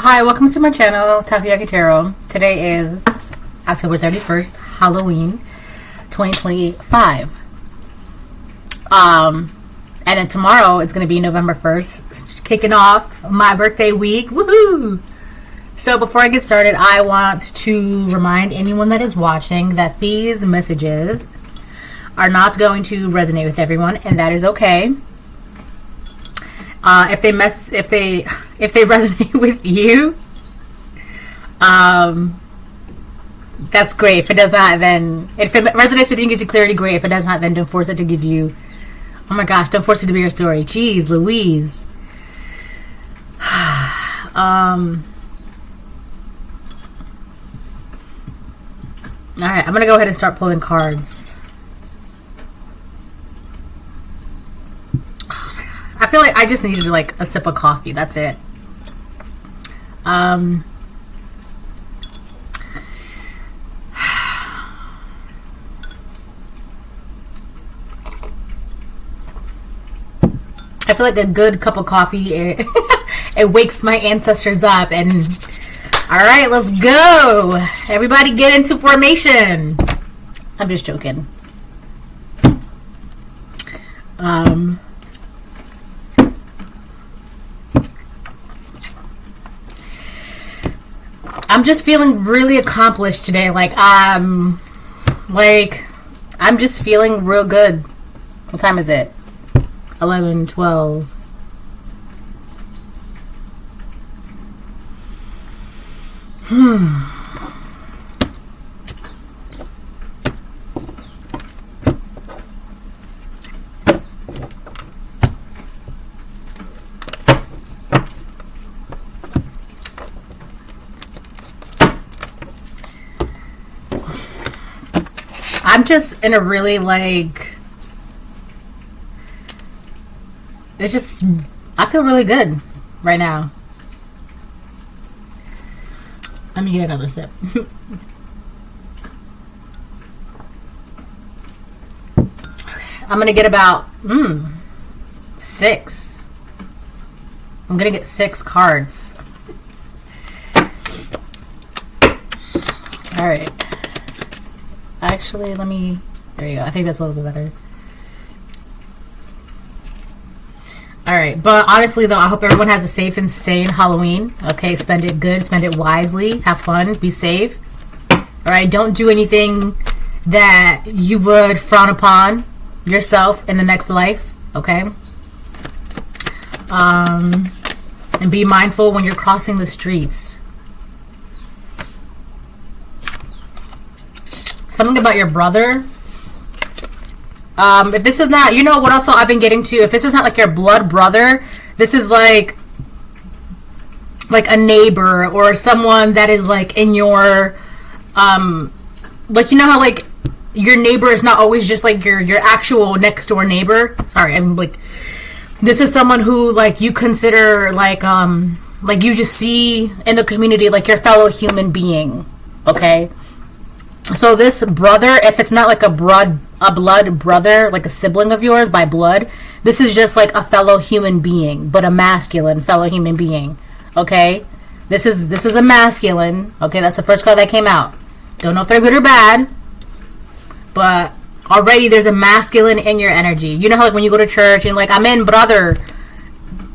Hi, welcome to my channel, Takoyaki Tarot. Today is October 31st, Halloween 2025. And then tomorrow it's going to be November 1st, kicking off my birthday week. Woohoo! So before I get started, I want to remind anyone that is watching that these messages are not going to resonate with everyone, and that is okay. If they resonate with you, that's great. If it does not, then if it resonates with you, gives you clarity, great. If it does not, then don't force it to give you. Oh my gosh, don't force it to be your story. Jeez, Louise. All right, I'm gonna go ahead and start pulling cards. I feel like I just needed like a sip of coffee. That's it. I feel like a good cup of coffee, it wakes my ancestors up. And all right, let's go. Everybody get into formation. I'm just joking. I'm just feeling really accomplished today. I'm just feeling real good. What time is it? 11, 12. I'm just in a really it's just, I feel really good right now. Let me get another sip. I'm gonna get about 6. I'm gonna get 6 cards. All right. Actually, let me, there you go. I think that's a little bit better. Alright, but honestly though, I hope everyone has a safe and sane Halloween. Okay, spend it good, spend it wisely, have fun, be safe. Alright, don't do anything that you would frown upon yourself in the next life. Okay? And be mindful when you're crossing the streets. Something about your brother. If this is not, you know what also I've been getting to, if this is not like your blood brother, this is like a neighbor or someone that is like in your, like, you know how like your neighbor is not always just like your actual next door neighbor. Sorry, I'm like, this is someone who like you consider like you just see in the community like your fellow human being. Okay. So this brother, if it's not like a blood brother, like a sibling of yours by blood, this is just like a fellow human being, but a masculine fellow human being. Okay? This is a masculine. Okay, that's the first card that came out. Don't know if they're good or bad, but already there's a masculine in your energy. You know how like when you go to church and like, amen, brother.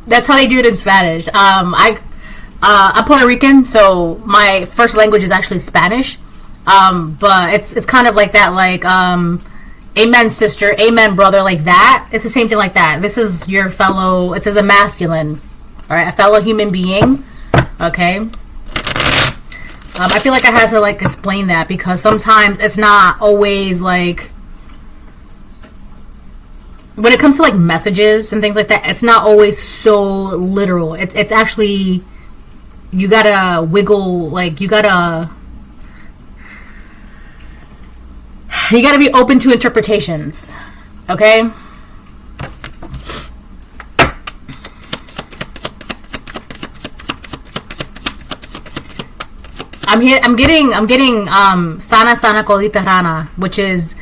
That's how they do it in Spanish. I'm Puerto Rican, so my first language is actually Spanish. But it's kind of like that, like, amen sister, amen brother, like that. It's the same thing like that. This is your fellow, it says a masculine, alright, a fellow human being, okay? I feel like I had to, like, explain that because sometimes it's not always, like, when it comes to, like, messages and things like that, it's not always so literal. It's actually, you gotta wiggle, like, you gotta be open to interpretations, okay? I'm getting sana colita rana, which is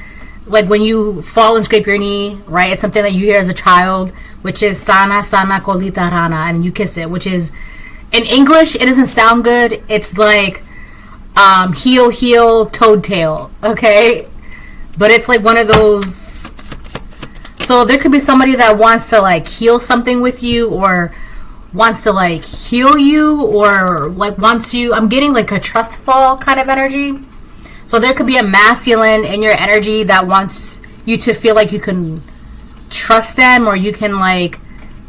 like when you fall and scrape your knee, right? It's something that you hear as a child, which is sana colita rana, and you kiss it, which is in English, it doesn't sound good. It's like heel, toad tail. Okay, but it's like one of those. So there could be somebody that wants to like heal something with you, or wants to like heal you, or like wants you. I'm getting like a trust fall kind of energy. So there could be a masculine in your energy that wants you to feel like you can trust them, or you can like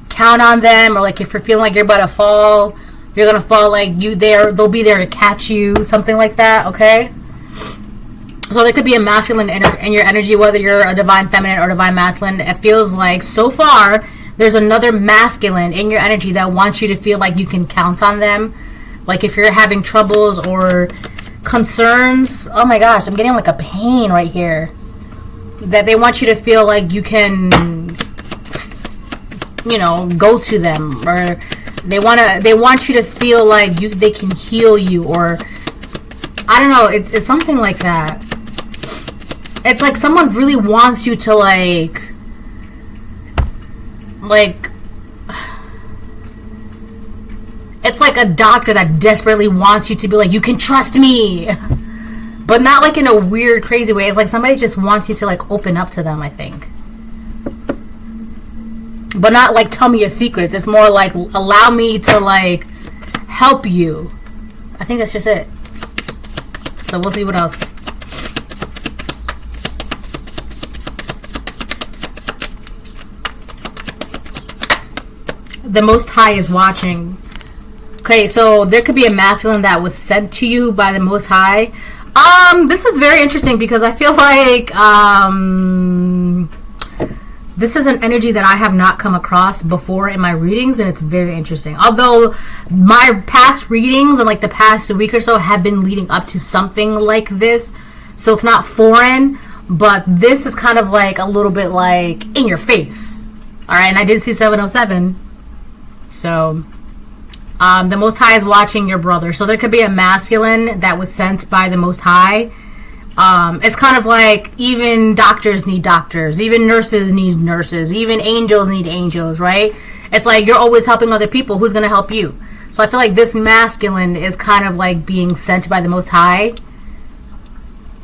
count on them, or like if you're feeling like you're about to fall, you're gonna fall, like they'll be there to catch you, something like that. Okay, so there could be a masculine in your energy, whether you're a divine feminine or divine masculine. It feels like so far there's another masculine in your energy that wants you to feel like you can count on them, like if you're having troubles or concerns. Oh my gosh, I'm getting like a pain right here, that they want you to feel like you can, you know, go to them, or they want you to feel like they can heal you, or I don't know, it's something like that. It's like someone really wants you to like it's like a doctor that desperately wants you to be like, you can trust me, but not like in a weird crazy way. It's like somebody just wants you to like open up to them, I think. But not like tell me your secrets. It's more like allow me to like help you. I think that's just it. So we'll see what else. The Most High is watching. Okay, so there could be a masculine that was sent to you by the Most High. This is very interesting because I feel like this is an energy that I have not come across before in my readings, and it's very interesting. Although my past readings and like the past week or so have been leading up to something like this, so it's not foreign, but this is kind of like a little bit like in your face. All right, and I did see 707. So the Most High is watching your brother. So there could be a masculine that was sent by the Most High. It's kind of like even doctors need doctors, even nurses need nurses, even angels need angels, right? It's like you're always helping other people. Who's going to help you? So I feel like this masculine is kind of like being sent by the Most High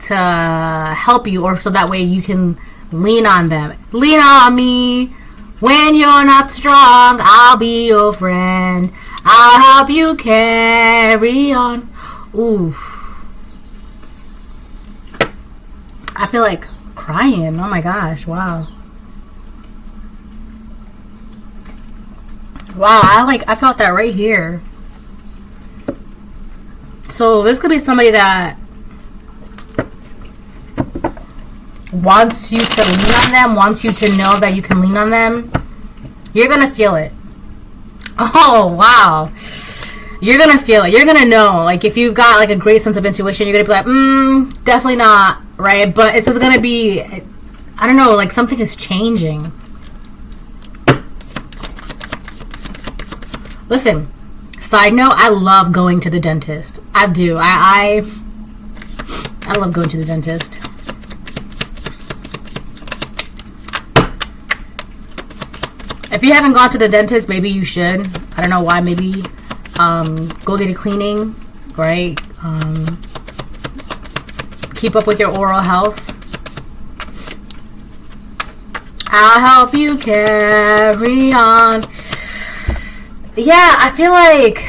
to help you, or so that way you can lean on them. Lean on me when you're not strong. I'll be your friend. I'll help you carry on. Ooh. I feel like crying. Oh my gosh. Wow. Wow. I felt that right here. So this could be somebody that wants you to lean on them, wants you to know that you can lean on them. You're going to feel it. Oh, wow. You're going to feel it. You're going to know. Like, if you've got, like, a great sense of intuition, you're going to be like, definitely not, right? But it's just going to be, I don't know, like, something is changing. Listen, side note, I love going to the dentist. I do. I love going to the dentist. If you haven't gone to the dentist, maybe you should. I don't know why. Maybe go get a cleaning, right? Keep up with your oral health. I'll help you carry on. Yeah, I feel like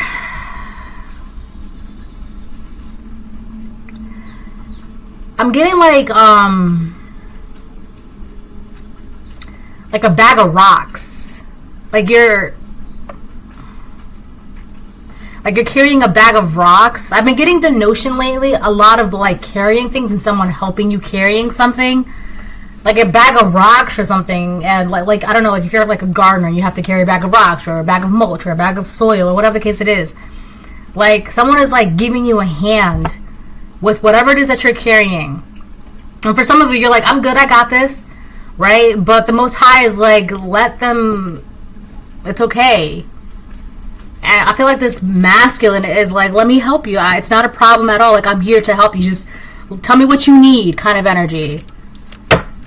I'm getting like a bag of rocks. Like you're carrying a bag of rocks. I've been getting the notion lately, a lot of like carrying things and someone helping you carrying something. Like a bag of rocks or something. And like I don't know, like if you're like a gardener, you have to carry a bag of rocks or a bag of mulch or a bag of soil or whatever the case it is. Like someone is like giving you a hand with whatever it is that you're carrying. And for some of you, you're like, I'm good, I got this. Right? But the Most High is like, let them, it's okay. And I feel like this masculine is like, let me help you. It's not a problem at all. Like, I'm here to help you. Just tell me what you need kind of energy.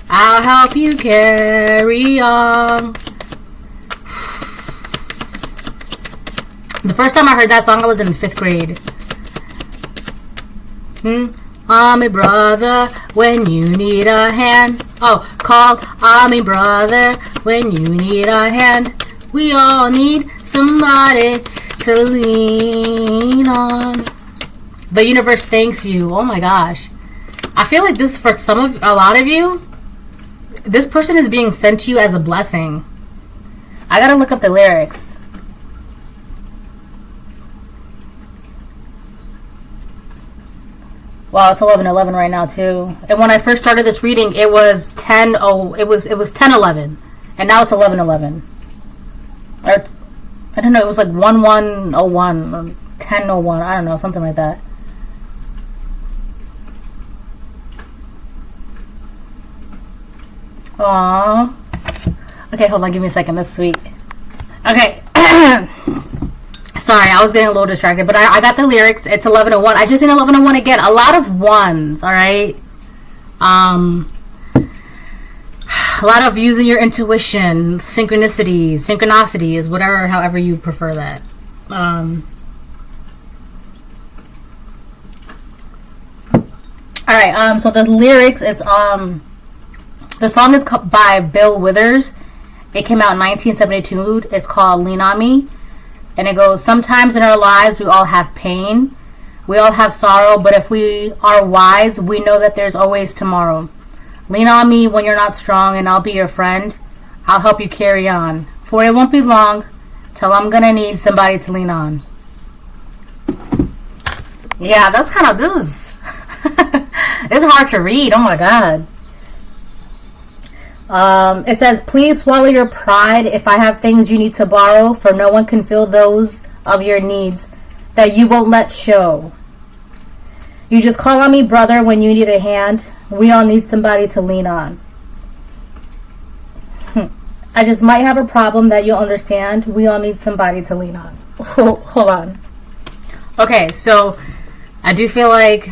I'll help you carry on. The first time I heard that song, I was in 5th grade. Army brother, when you need a hand. Oh, call Army brother when you need a hand. We all need somebody to lean on. The universe thanks you. Oh my gosh. I feel like this, for a lot of you, this person is being sent to you as a blessing. I gotta look up the lyrics. Wow, it's 11:11 right now too. And when I first started this reading, it was 10:11, and now it's 11:11. Or I don't know. It was like 11:01 or 10:01. I don't know, something like that. Aww. Okay, hold on. Give me a second. That's sweet. Okay. Sorry, I was getting a little distracted, but I got the lyrics. It's 11:01. I just seen 11:01 again. A lot of ones, all right? A lot of using your intuition, synchronicities, whatever, however you prefer that. All right, so the lyrics, it's, the song is by Bill Withers. It came out in 1972. It's called Lean On Me. And it goes, sometimes in our lives we all have pain. We all have sorrow, but if we are wise, we know that there's always tomorrow. Lean on me when you're not strong, and I'll be your friend. I'll help you carry on. For it won't be long till I'm going to need somebody to lean on. Yeah, that's kind of this. It's hard to read. Oh my God. It says, please swallow your pride if I have things you need to borrow, for no one can fill those of your needs that you won't let show. You just call on me, brother, when you need a hand. We all need somebody to lean on. I just might have a problem that you'll understand. We all need somebody to lean on. Hold on. Okay, so I do feel like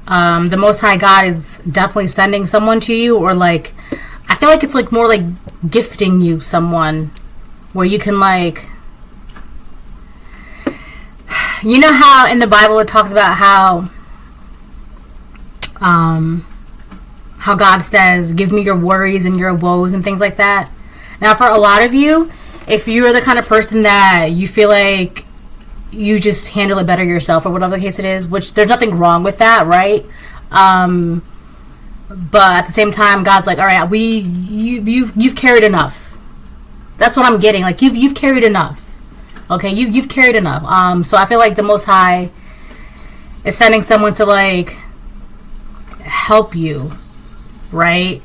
the Most High God is definitely sending someone to you, or like, I feel like it's like more like gifting you someone where you can, like, you know how in the Bible it talks about how God says, give me your worries and your woes and things like that. Now, for a lot of you, if you're the kind of person that you feel like you just handle it better yourself, or whatever the case it is, which there's nothing wrong with that, right? But at the same time, God's like, all right, you've carried enough. That's what I'm getting. Like, you've carried enough. Okay, you've carried enough. So I feel like the Most High is sending someone to, like, help you, right?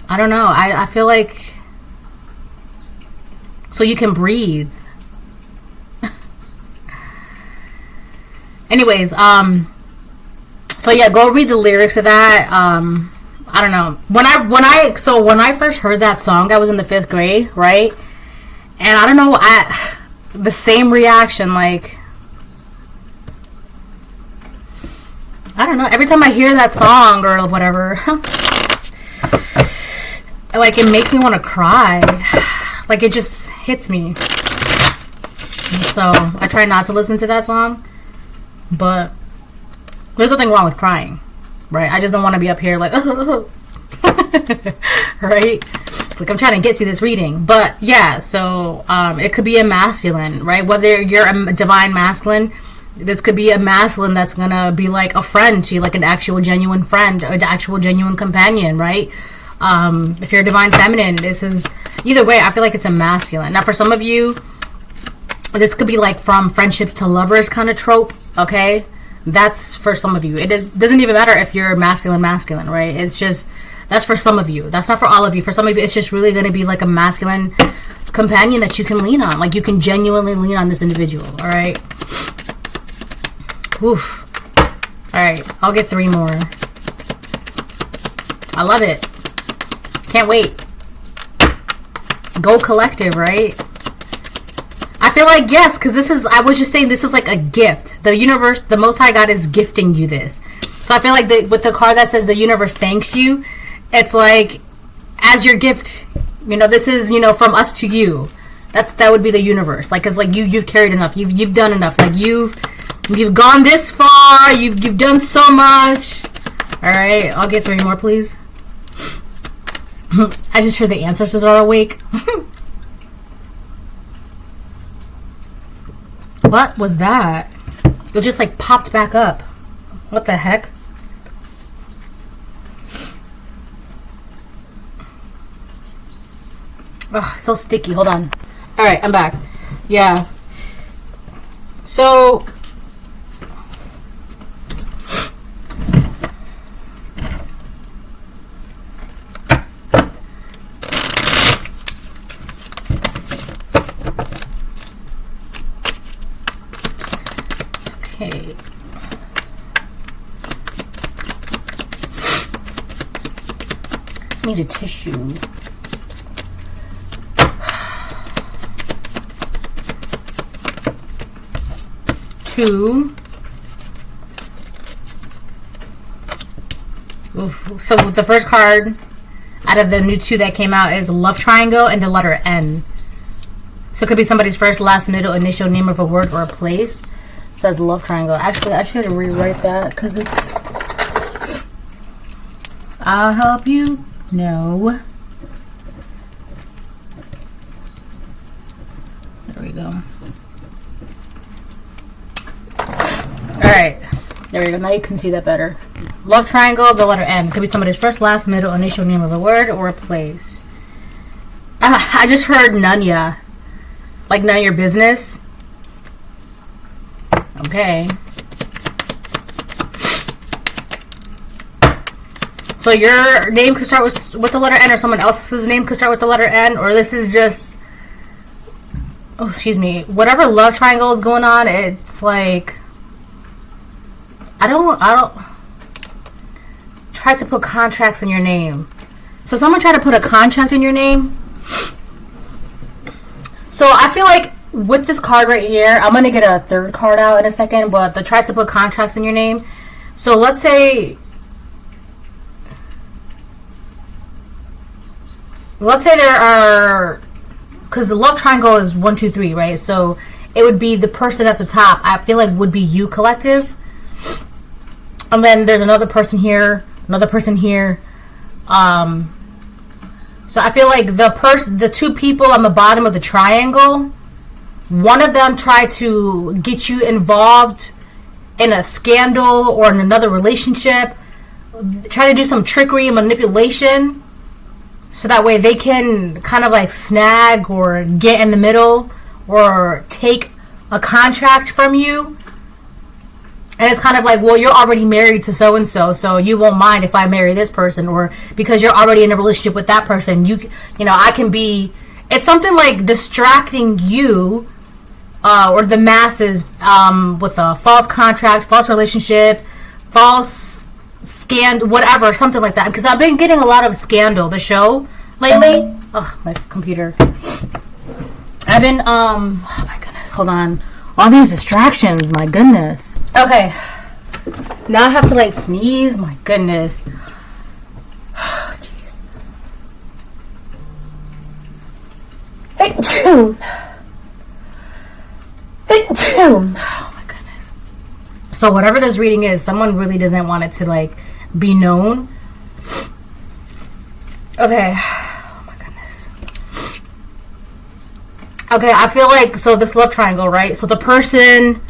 I don't know. I feel like so you can breathe. Anyways, so yeah, go read the lyrics of that. I don't know. When I first heard that song, I was in the 5th grade, right? And I don't know, the same reaction, like, I don't know. Every time I hear that song or whatever, like, it makes me want to cry. Like, it just hits me. So I try not to listen to that song, but there's nothing wrong with crying, right? I just don't want to be up here like, right? Like, I'm trying to get through this reading. But yeah, so it could be a masculine, right? Whether you're a divine masculine, this could be a masculine that's gonna be like a friend to you, like an actual genuine friend, or an actual genuine companion, right? If you're a divine feminine, this is, either way, I feel like it's a masculine. Now, for some of you, this could be like from friendships to lovers kind of trope, okay? That's for some of you. Doesn't even matter if you're masculine, right? It's just, that's for some of you. That's not for all of you. For some of you, it's just really going to be like a masculine companion that you can lean on. Like, you can genuinely lean on this individual, all right? Oof. All right, I'll get 3 more. I love it. Can't wait. Go collective, right? I feel like, yes, because this is, I was just saying, this is like a gift. The universe, the Most High God is gifting you this. So I feel like with the card that says the universe thanks you, it's like, as your gift, you know, this is, you know, from us to you. That would be the universe. Like, cause like you've carried enough. You've done enough. Like you've gone this far. You've done so much. All right, I'll get 3 more, please. I just heard the ancestors are awake. What was that? It just like popped back up. What the heck? Oh, so sticky. Hold on. All right, I'm back. Yeah. So okay. Just need a tissue. Oof. So the first card out of the new 2 that came out is love triangle and the letter N. So it could be somebody's first, last, middle, initial, name of a word or a place. It says love triangle. Actually, I should rewrite that because it's. I'll help you. No. There we go. Alright, there we go. Now you can see that better. Love triangle, the letter N. Could be somebody's first, last, middle, initial, name of a word or a place. I just heard none ya. Like none of your business. Okay. So your name could start with the letter N, or someone else's name could start with the letter N, or this is just... Oh, excuse me. Whatever love triangle is going on, it's like... I don't try to put contracts in your name. So someone tried to put a contract in your name. So I feel like with this card right here, I'm going to get a 3rd card out in a second, but they tried to put contracts in your name. So let's say there are, because the love triangle is 1, 2, 3, right? So it would be the person at the top. I feel like would be you, collective. And then there's another person here, another person here. So I feel like the 2 people on the bottom of the triangle, one of them tried to get you involved in a scandal or in another relationship, try to do some trickery and manipulation, so that way they can kind of like snag or get in the middle or take a contract from you. And it's kind of like, well, you're already married to so-and-so, so you won't mind if I marry this person, or because you're already in a relationship with that person, you know, I can be... It's something like distracting you or the masses with a false contract, false relationship, false scandal, whatever, something like that. Because I've been getting a lot of Scandal, the show, lately. Oh, my computer. I've been, oh my goodness, hold on. All these distractions, my goodness. Okay. Now I have to like sneeze, my goodness. Jeez. Oh my goodness. So whatever this reading is, someone really doesn't want it to like be known. Okay. Okay, I feel like, so this love triangle, right? So the person,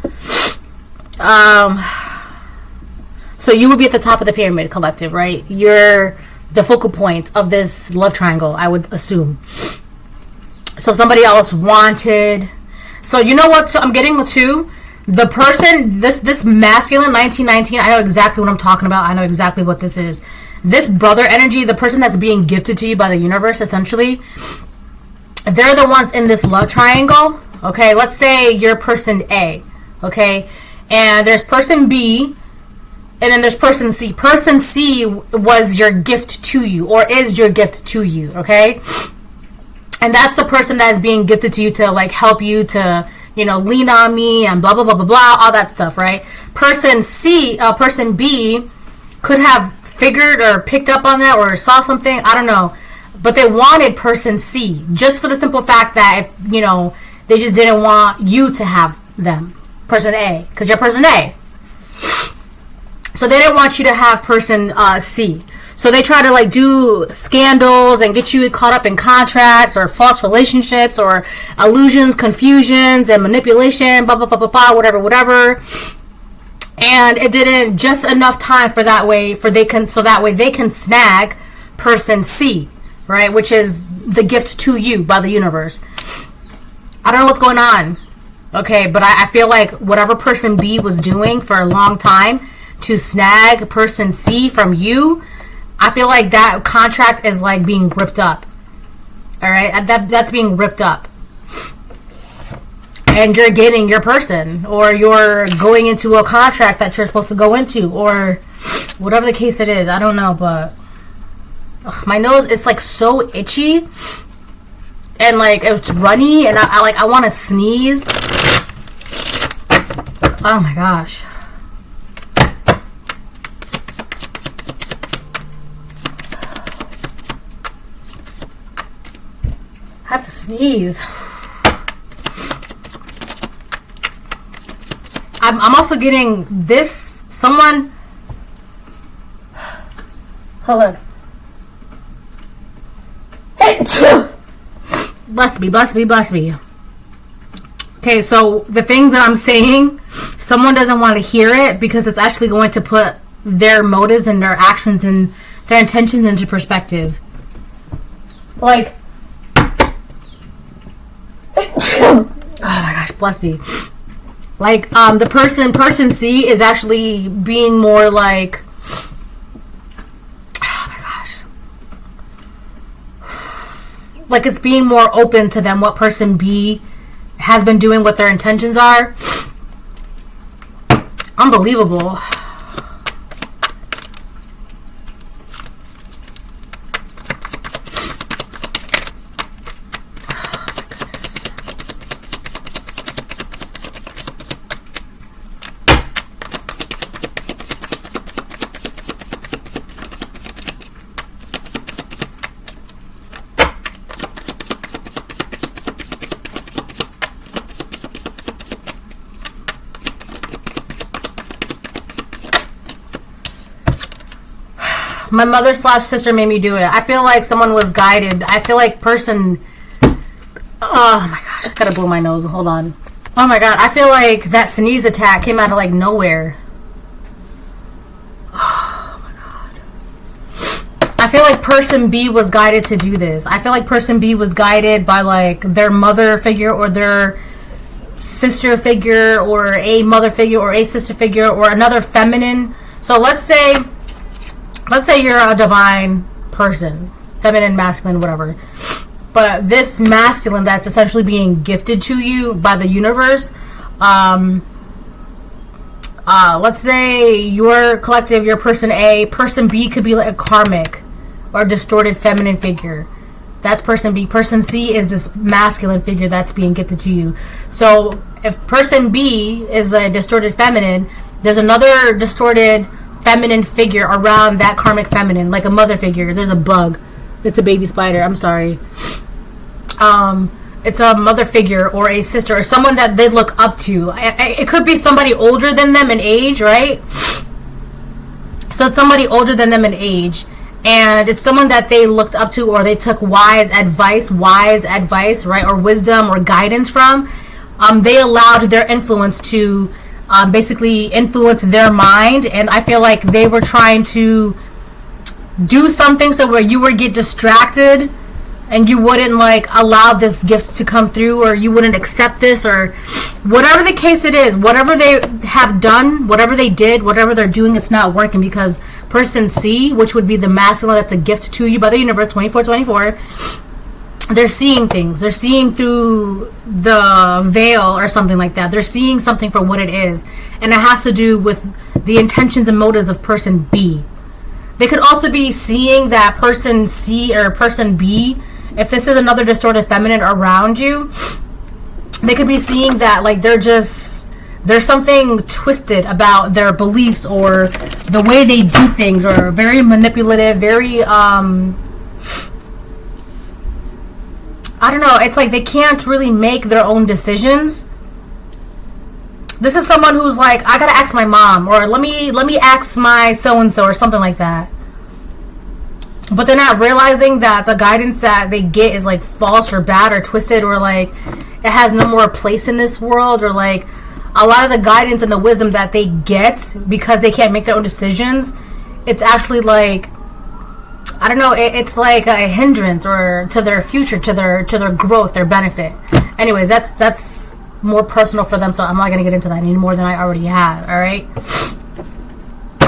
so you would be at the top of the pyramid, collective, right? You're the focal point of this love triangle, I would assume. So somebody else wanted, so you know what, so I'm getting to the person, this masculine 1919, I know exactly what I'm talking about. I know exactly what this is. This brother energy, the person that's being gifted to you by the universe, essentially, they're the ones in this love triangle. Okay, let's say you're person A, okay, and there's person B, and then there's person C. Person C was your gift to you, or is your gift to you, okay? And that's the person that is being gifted to you to like help you to, you know, lean on me and blah blah blah blah blah, all that stuff, right? Person B could have figured or picked up on that or saw something, I don't know. but they wanted person C just for the simple fact that if, you know, they just didn't want you to have them, person A, because you're person A. So they didn't want you to have person C. So they try to like do scandals and get you caught up in contracts or false relationships or illusions, confusions, and manipulation, blah, blah, blah, blah, blah, whatever. And it didn't just enough time for that way so that way they can snag person C, right? Which is the gift to you by the universe. I don't know what's going on. Okay, but I feel like whatever person B was doing for a long time to snag person C from you, I feel like that contract is like being ripped up. All right, that's being ripped up, and you're getting your person, or you're going into a contract that you're supposed to go into, or whatever the case it is. I don't know, but my nose is like so itchy, and like it's runny, and I want to sneeze. Oh my gosh. I have to sneeze. I'm also getting this. Someone. Hold on. Bless me, bless me, bless me. Okay, so the things that I'm saying, someone doesn't want to hear it because it's actually going to put their motives and their actions and their intentions into perspective. Like, oh my gosh, bless me. Like, the person C is actually being more like, oh my gosh, like it's being more open to them what person B has been doing, what their intentions are. Unbelievable. My mother / sister made me do it. I feel like someone was guided. I feel like person... Oh my gosh, I gotta blow my nose. Hold on. Oh my god, I feel like that sneeze attack came out of like nowhere. Oh my god. I feel like person B was guided to do this. I feel like person B was guided by like their mother figure or their sister figure or a mother figure or a sister figure or another feminine. So let's say you're a divine person, feminine, masculine, whatever. But this masculine that's essentially being gifted to you by the universe, let's say your collective, your person A, person B could be like a karmic or distorted feminine figure. That's person B. Person C is this masculine figure that's being gifted to you. So if person B is a distorted feminine, there's another distorted feminine figure around that karmic feminine, like a mother figure. There's a bug. It's a baby spider. I'm sorry. It's a mother figure or a sister or someone that they look up to. It could be somebody older than them in age, right? So it's somebody older than them in age, and it's someone that they looked up to or they took wise advice, right, or wisdom or guidance from. They allowed their influence to basically influence their mind, and I feel like they were trying to do something so where you would get distracted and you wouldn't like allow this gift to come through, or you wouldn't accept this, or whatever the case it is, whatever they have done, whatever they did, whatever they're doing, it's not working because person C, which would be the masculine that's a gift to you by the universe, 24/24, they're seeing things. They're seeing through the veil or something like that. They're seeing something for what it is. And it has to do with the intentions and motives of person B. They could also be seeing that person C or person B, if this is another distorted feminine around you, they could be seeing that like there's something twisted about their beliefs or the way they do things, or very manipulative, very I don't know, it's like they can't really make their own decisions. This is someone who's like, I gotta ask my mom, or let me ask my so-and-so, or something like that. But they're not realizing that the guidance that they get is like false or bad or twisted, or like it has no more place in this world, or like a lot of the guidance and the wisdom that they get because they can't make their own decisions, it's actually like, I don't know, it's like a hindrance or to their future, to their growth, their benefit. Anyways, that's more personal for them, so I'm not going to get into that any more than I already have. All right,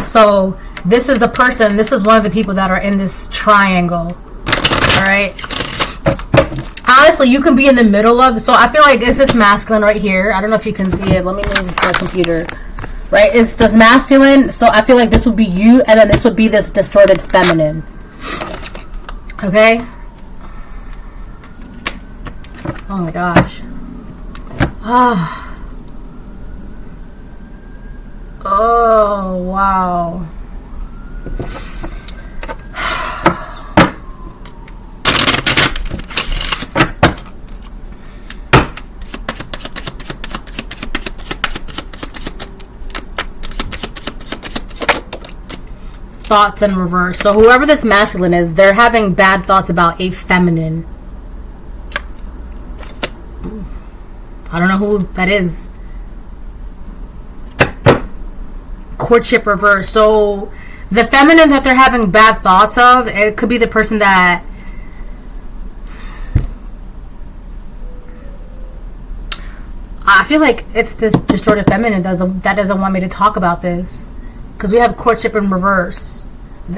so this is the person, this is one of the people that are in this triangle. All right, honestly, you can be in the middle of, so I feel like it's this masculine right here. I don't know if you can see it. Let me move the computer. Right, it's this masculine, so I feel like this would be you, and then this would be this distorted feminine. Okay. Oh my gosh. Ah. Oh wow. Thoughts in reverse. So whoever this masculine is, they're having bad thoughts about a feminine. I don't know who that is. Courtship reverse. So the feminine that they're having bad thoughts of, it could be the person that I feel like it's this distorted feminine that doesn't want me to talk about this. Because we have courtship in reverse.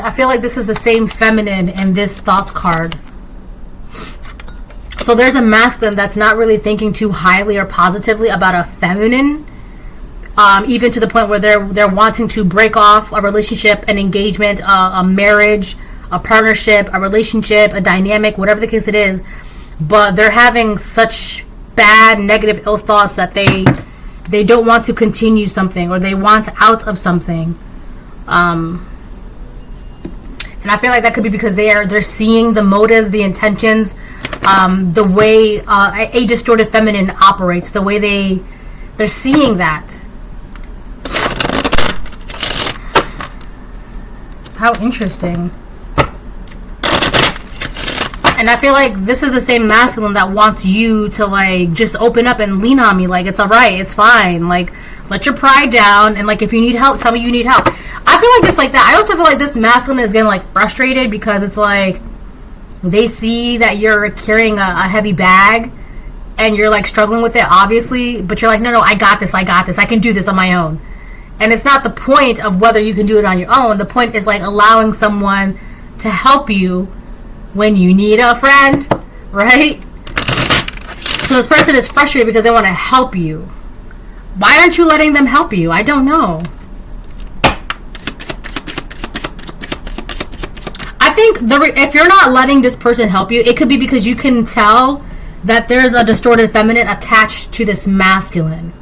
I feel like this is the same feminine in this thoughts card. So there's a masculine that's not really thinking too highly or positively about a feminine. Even to the point where they're wanting to break off a relationship, an engagement, a marriage, a partnership, a relationship, a dynamic, whatever the case it is. But they're having such bad, negative, ill thoughts that they don't want to continue something, or they want out of something. And I feel like that could be because they're seeing the motives, the intentions, the way a distorted feminine operates, the way they're seeing that. How interesting. And I feel like this is the same masculine that wants you to like just open up and lean on me, like it's alright, it's fine, like let your pride down, and like if you need help, tell me you need help. I feel like it's like that. I also feel like this masculine is getting like frustrated because it's like they see that you're carrying a heavy bag and you're like struggling with it, obviously, but you're like, no, I got this, I can do this on my own. And it's not the point of whether you can do it on your own. The point is like allowing someone to help you when you need a friend, right? So this person is frustrated because they want to help you. Why aren't you letting them help you? I don't know. I think if you're not letting this person help you, it could be because you can tell that there's a distorted feminine attached to this masculine.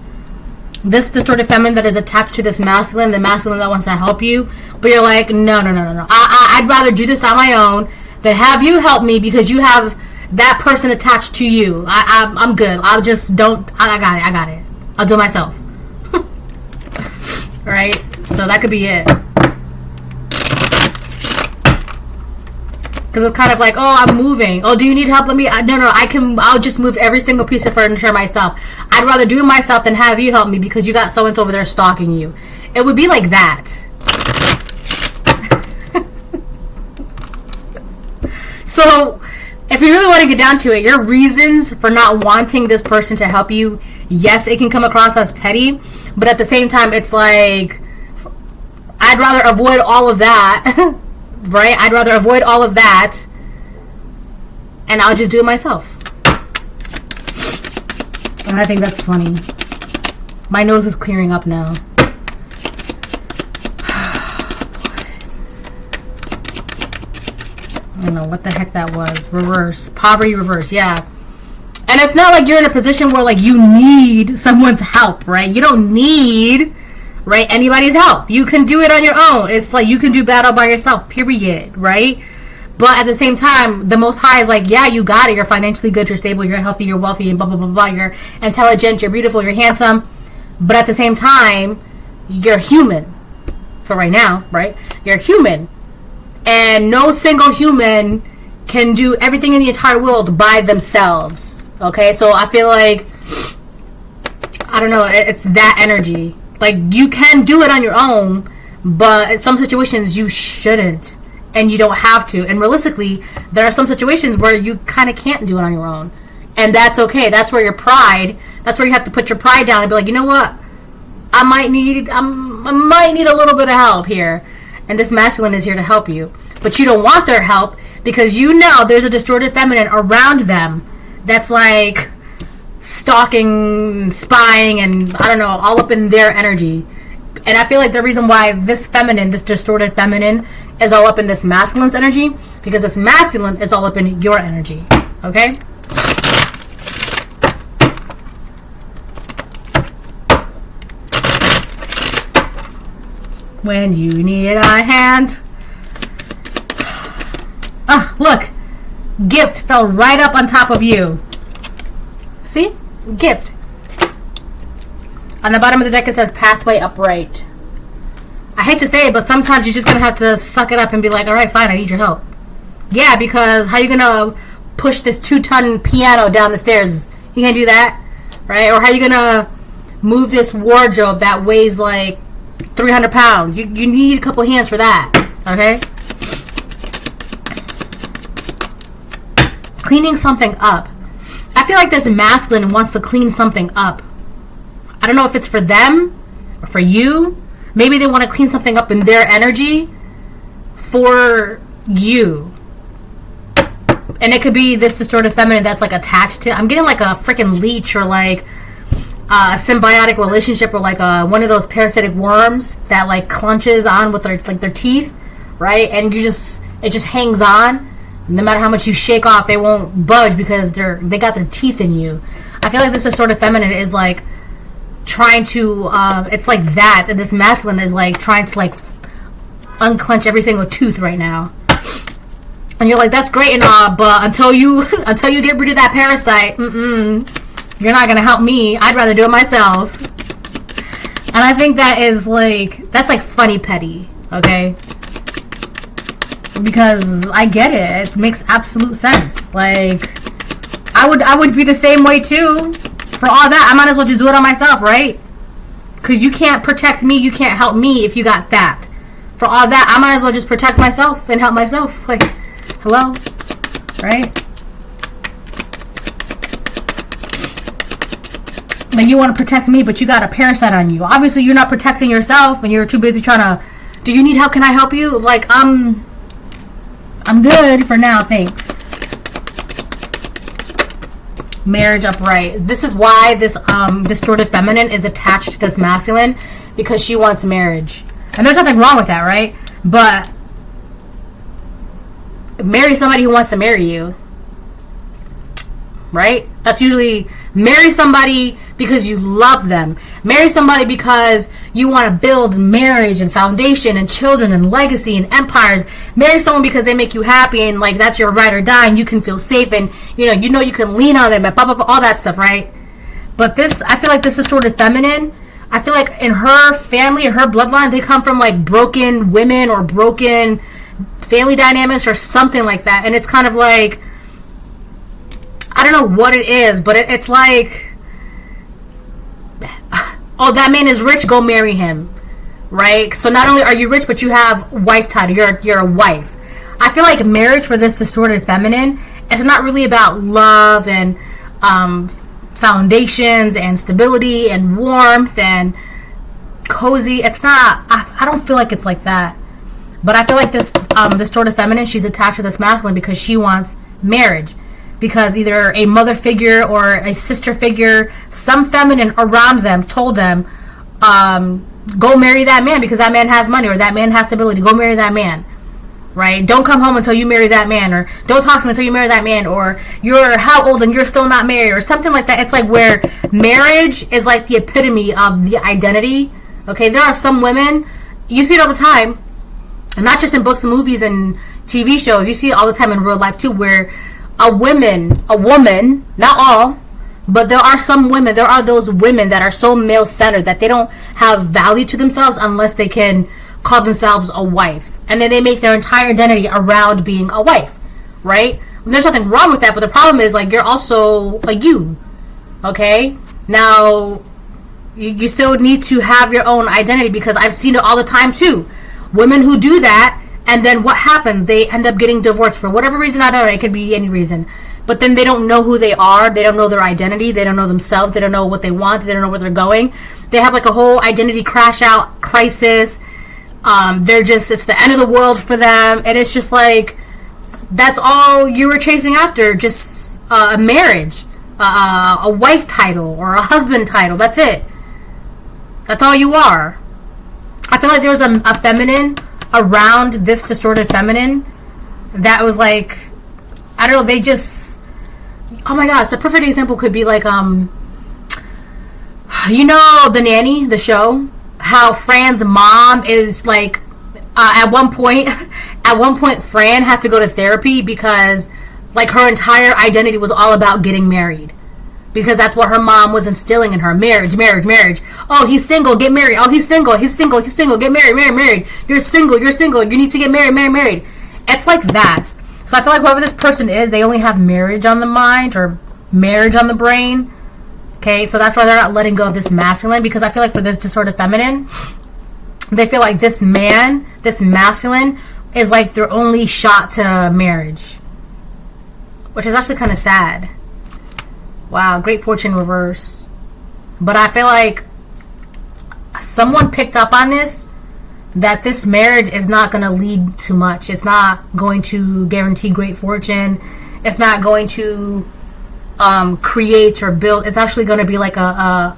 This distorted feminine that is attached to this masculine, the masculine that wants to help you, but you're like, no. I'd rather do this on my own than have you help me because you have that person attached to you. I'm good. I got it. I'll do it myself. Right? So that could be it. Because it's kind of like, oh, I'm moving. Oh, do you need help? No, I'll just move every single piece of furniture myself. I'd rather do it myself than have you help me because you got so-and-so over there stalking you. It would be like that. So, if you really want to get down to it, your reasons for not wanting this person to help you, yes, it can come across as petty, but at the same time, it's like, I'd rather avoid all of that, right? I'd rather avoid all of that, and I'll just do it myself. And I think that's funny. My nose is clearing up now. I don't know what the heck that was. Reverse. Poverty reverse. Yeah. And it's not like you're in a position where like you need someone's help, right? You don't need, right, anybody's help. You can do it on your own. It's like you can do battle by yourself, period, right? But at the same time, the Most High is like, yeah, you got it. You're financially good. You're stable. You're healthy. You're wealthy. And blah, blah, blah, blah. You're intelligent. You're beautiful. You're handsome. But at the same time, you're human. For right now, right? You're human. And no single human can do everything in the entire world by themselves. Okay? So I feel like, I don't know, it's that energy. Like, you can do it on your own, but in some situations you shouldn't. And you don't have to. And realistically, there are some situations where you kind of can't do it on your own. And that's okay. That's where your pride, that's where you have to put your pride down and be like, you know what? I might need a little bit of help here. And this masculine is here to help you. But you don't want their help because you know there's a distorted feminine around them that's like stalking, spying, and I don't know, all up in their energy. And I feel like the reason why this feminine, this distorted feminine, is all up in this masculine's energy, because this masculine is all up in your energy. Okay? When you need a hand. Ah, look. Gift fell right up on top of you. See? Gift. On the bottom of the deck it says pathway upright. I hate to say it, but sometimes you're just going to have to suck it up and be like, alright, fine, I need your help. Yeah, because how are you going to push this 2-ton piano down the stairs? You can't do that, right? Or how are you going to move this wardrobe that weighs like 300 pounds? You need a couple hands for that, okay? Cleaning something up. I feel like this masculine wants to clean something up. I don't know if it's for them or for you. Maybe they want to clean something up in their energy for you. And it could be this distorted feminine that's like attached to. I'm getting like a freaking leech or like a symbiotic relationship or like one of those parasitic worms that like clenches on with their teeth, right? And it just hangs on. No matter how much you shake off, they won't budge because they got their teeth in you. I feel like this distorted feminine is like trying to it's like that, and this masculine is like trying to like unclench every single tooth right now. And you're like, that's great and all, but until you get rid of that parasite, you're not gonna help me. I'd rather do it myself. And I think that's like funny petty, okay? Because I get it. It makes absolute sense. Like, I would be the same way too. For all that, I might as well just do it on myself, right? Because you can't protect me, you can't help me if you got that. For all that, I might as well just protect myself and help myself. Like, hello? Right? Like, you want to protect me, but you got a parasite on you. Obviously, you're not protecting yourself, and you're too busy trying to, do you need help? Can I help you? Like, I'm good for now, thanks. Marriage upright. This is why this distorted feminine is attached to this masculine, because she wants marriage. And there's nothing wrong with that, right? But marry somebody who wants to marry you. Right? That's usually marry somebody because you love them. Marry somebody because you want to build marriage and foundation and children and legacy and empires. Marry someone because they make you happy and like that's your ride or die and you can feel safe and you know you can lean on them and blah, blah, blah, all that stuff, right? But I feel like this distorted feminine, I feel like in her family or her bloodline, they come from like broken women or broken family dynamics or something like that. And it's kind of like, I don't know what it is, but it's like, oh, that man is rich, go marry him, right? So not only are you rich, but you have wife title, you're a wife. I feel like marriage for this distorted feminine, it's not really about love and foundations and stability and warmth and cozy. It's not, I don't feel like it's like that. But I feel like this distorted feminine, she's attached to this masculine because she wants marriage. Because either a mother figure or a sister figure, some feminine around them told them, go marry that man because that man has money or that man has stability. Go marry that man, right? Don't come home until you marry that man, or don't talk to me until you marry that man, or you're how old and you're still not married, or something like that. It's like where marriage is like the epitome of the identity. Okay, there are some women, you see it all the time, and not just in books and movies and TV shows. You see it all the time in real life too, where a woman, not all, but there are some women, there are those women that are so male-centered that they don't have value to themselves unless they can call themselves a wife. And then they make their entire identity around being a wife, right? There's nothing wrong with that, but the problem is, like, you're also a you, okay? Now, you still need to have your own identity, because I've seen it all the time too. Women who do that, and then what happens? They end up getting divorced for whatever reason. I don't know. It could be any reason. But then they don't know who they are. They don't know their identity. They don't know themselves. They don't know what they want. They don't know where they're going. They have like a whole identity crash out crisis. It's the end of the world for them. And it's just like, that's all you were chasing after. Just a marriage, a wife title or a husband title. That's it. That's all you are. I feel like there was a feminine around this distorted feminine that was like, I don't know, they just, oh my gosh, a perfect example could be like, you know, The Nanny, the show, how Fran's mom is like, at one point Fran had to go to therapy because like her entire identity was all about getting married, because that's what her mom was instilling in her. Marriage. Oh, he's single, get married. Oh, he's single, get married. You're single, you need to get married. It's like that. So I feel like whoever this person is, they only have marriage on the mind or marriage on the brain. Okay, so that's why they're not letting go of this masculine, because I feel like for this distorted feminine, they feel like this man, this masculine, is like their only shot to marriage, which is actually kind of sad. Wow, great fortune reverse. But I feel like someone picked up on this, that this marriage is not going to lead to much. It's not going to guarantee great fortune. It's not going to create or build. It's actually going to be like a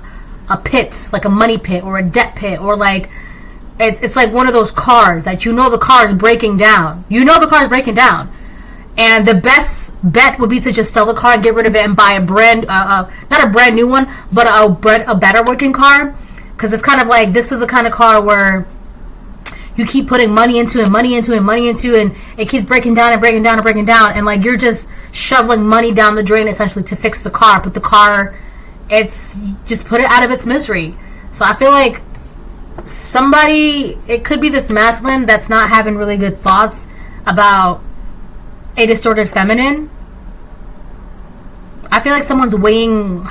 pit, like a money pit or a debt pit, or like it's like one of those cars that you know the car is breaking down. You know the car is breaking down. And the best bet would be to just sell the car and get rid of it and buy a brand, not a brand new one, but a better working car. Because it's kind of like, this is the kind of car where you keep putting money into it, and it keeps breaking down. And like, you're just shoveling money down the drain essentially to fix the car. But the car, it's just put it out of its misery. So I feel like somebody, it could be this masculine that's not having really good thoughts about a distorted feminine. I feel like someone's weighing,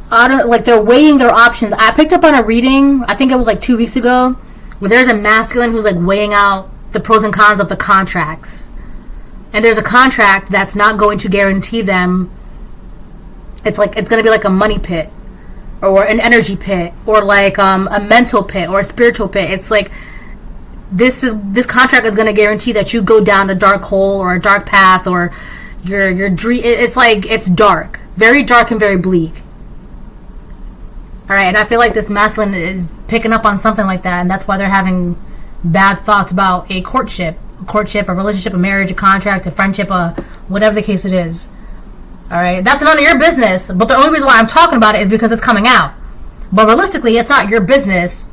they're weighing their options. I picked up on a reading, I think it was like 2 weeks ago, where there's a masculine who's like weighing out the pros and cons of the contracts. And there's a contract that's not going to guarantee them. It's going to be like a money pit, or an energy pit, or like a mental pit, or a spiritual pit. It's like, this contract is going to guarantee that you go down a dark hole or a dark path, or your dream. It's like, it's dark, very dark and very bleak. All right, and I feel like this masculine is picking up on something like that, and that's why they're having bad thoughts about a courtship, a relationship, a marriage, a contract, a friendship, whatever the case it is. All right, that's none of your business. But the only reason why I'm talking about it is because it's coming out. But realistically, it's not your business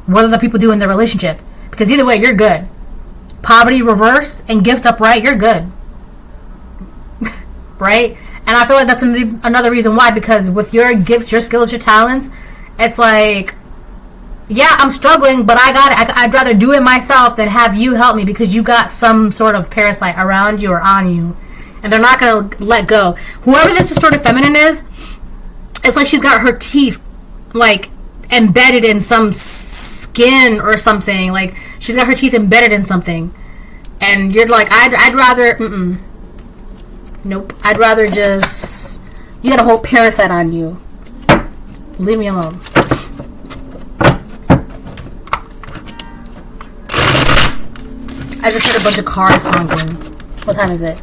what other people do in their relationship. Because either way, you're good. Poverty reverse and gift upright, you're good. Right? And I feel like that's another reason why. Because with your gifts, your skills, your talents, it's like, yeah, I'm struggling, but I got it. I'd rather do it myself than have you help me, because you got some sort of parasite around you or on you. And they're not going to let go. Whoever this distorted feminine is, it's like she's got her teeth, like, embedded in some skin or something. Like, she's got her teeth embedded in something. And you're like, I'd rather, nope. I'd rather just, you got a whole parasite on you. Leave me alone. I just heard a bunch of cars honking. What time is it?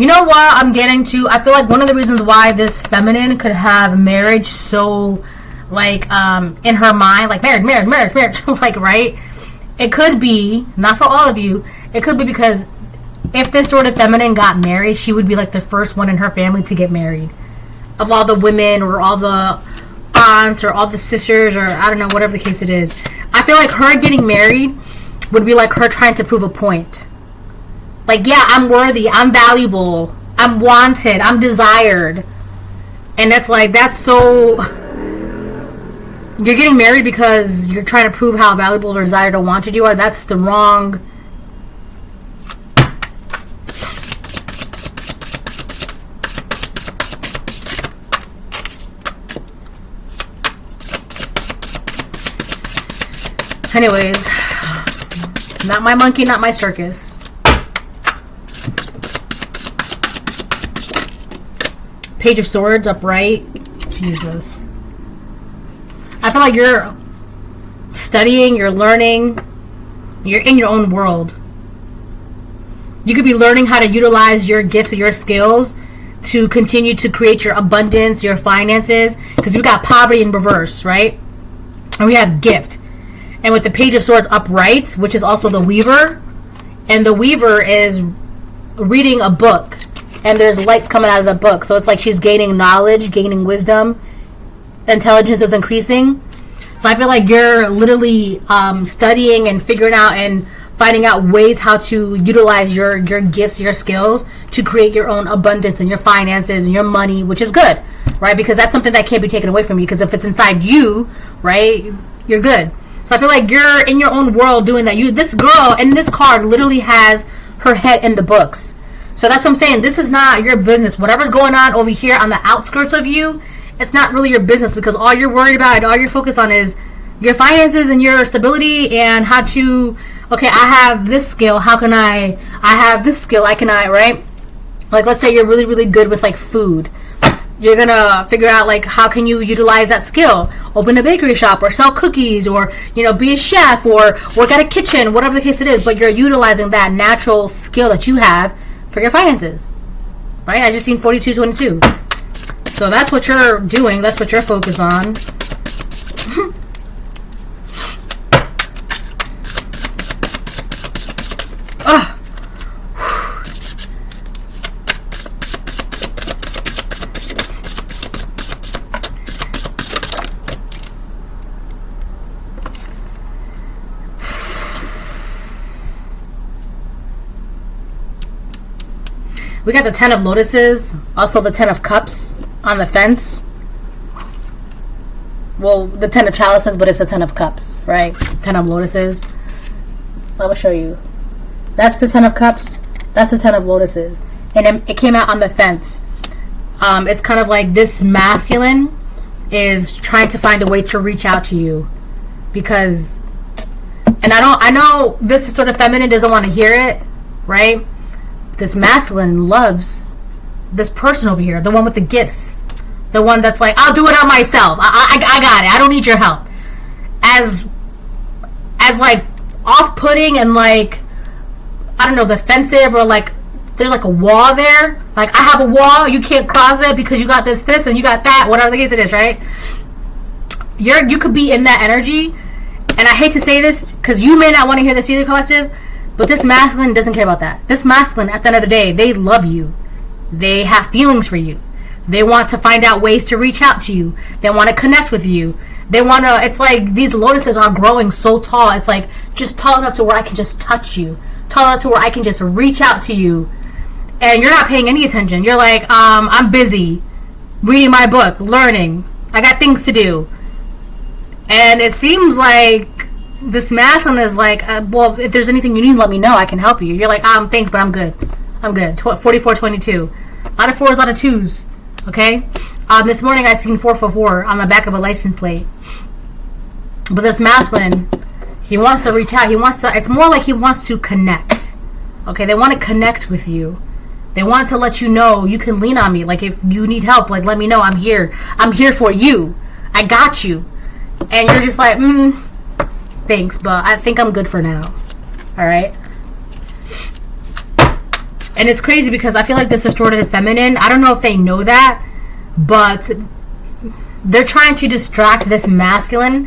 You know what I'm getting to? I feel like one of the reasons why this feminine could have marriage so, like, in her mind, like, marriage, like, right? It could be, not for all of you, it could be because if this sort of feminine got married, she would be, like, the first one in her family to get married. Of all the women, or all the aunts, or all the sisters, or I don't know, whatever the case it is. I feel like her getting married would be like her trying to prove a point. Like, yeah, I'm worthy, I'm valuable, I'm wanted, I'm desired. And that's like, that's so... You're getting married because you're trying to prove how valuable or desired or wanted you are. That's the wrong... Anyways, not my monkey, not my circus. Page of Swords upright. Jesus. I feel like you're studying, you're learning, you're in your own world. You could be learning how to utilize your gifts or your skills to continue to create your abundance, your finances, because we got poverty in reverse, right? And we have gift. And with the Page of Swords upright, which is also the Weaver, and the Weaver is reading a book, and there's lights coming out of the book. So it's like she's gaining knowledge, gaining wisdom, intelligence is increasing. So I feel like you're literally studying and figuring out and finding out ways how to utilize your gifts, your skills to create your own abundance and your finances and your money, which is good, right? Because that's something that can't be taken away from you, because if it's inside you, right, you're good. So I feel like you're in your own world doing that. This girl in this card literally has her head in the books. So that's what I'm saying. This is not your business. Whatever's going on over here on the outskirts of you, it's not really your business, because all you're worried about and all you're focused on is your finances and your stability and how to, okay, I have this skill. How can I have this skill. Right? Like, let's say you're really, really good with, like, food. You're going to figure out, like, how can you utilize that skill? Open a bakery shop or sell cookies or, you know, be a chef or work at a kitchen, whatever the case it is. But you're utilizing that natural skill that you have for your finances. Right? I just seen 4222. So that's what you're doing. That's what you're focused on. Ugh. We got the 10 of Lotuses, also the 10 of Cups on the fence. Well, the 10 of Chalices, but it's the 10 of Cups, right? 10 of Lotuses. Let me show you. That's the 10 of Cups. That's the 10 of Lotuses. And it came out on the fence. It's kind of like this masculine is trying to find a way to reach out to you. Because, and I know this sort of feminine doesn't want to hear it, right? This masculine loves this person over here, the one with the gifts, the one that's like, I'll do it on myself. I got it. I don't need your help. As like off-putting and like, I don't know, defensive, or like there's like a wall there. Like, I have a wall, you can't cross it because you got this, and you got that, whatever the case it is, right? You could be in that energy, and I hate to say this because you may not want to hear this either, collective. But this masculine doesn't care about that. This masculine, at the end of the day, they love you. They have feelings for you. They want to find out ways to reach out to you. They want to connect with you. They want to, it's like these lotuses are growing so tall. It's like just tall enough to where I can just touch you. Tall enough to where I can just reach out to you. And you're not paying any attention. You're like, I'm busy reading my book, learning. I got things to do. And it seems like this masculine is like, well, if there's anything you need, let me know. I can help you. You're like, thanks, but I'm good. 4422. A lot of 4s, a lot of 2s. Okay? This morning I seen 444 on the back of a license plate. But this masculine, he wants to reach out. It's more like he wants to connect. Okay? They want to connect with you. They want to let you know you can lean on me. Like, if you need help, like, let me know. I'm here. I'm here for you. I got you. And you're just like, thanks, but I think I'm good for now. Alright? And it's crazy because I feel like this distorted feminine, I don't know if they know that, but they're trying to distract this masculine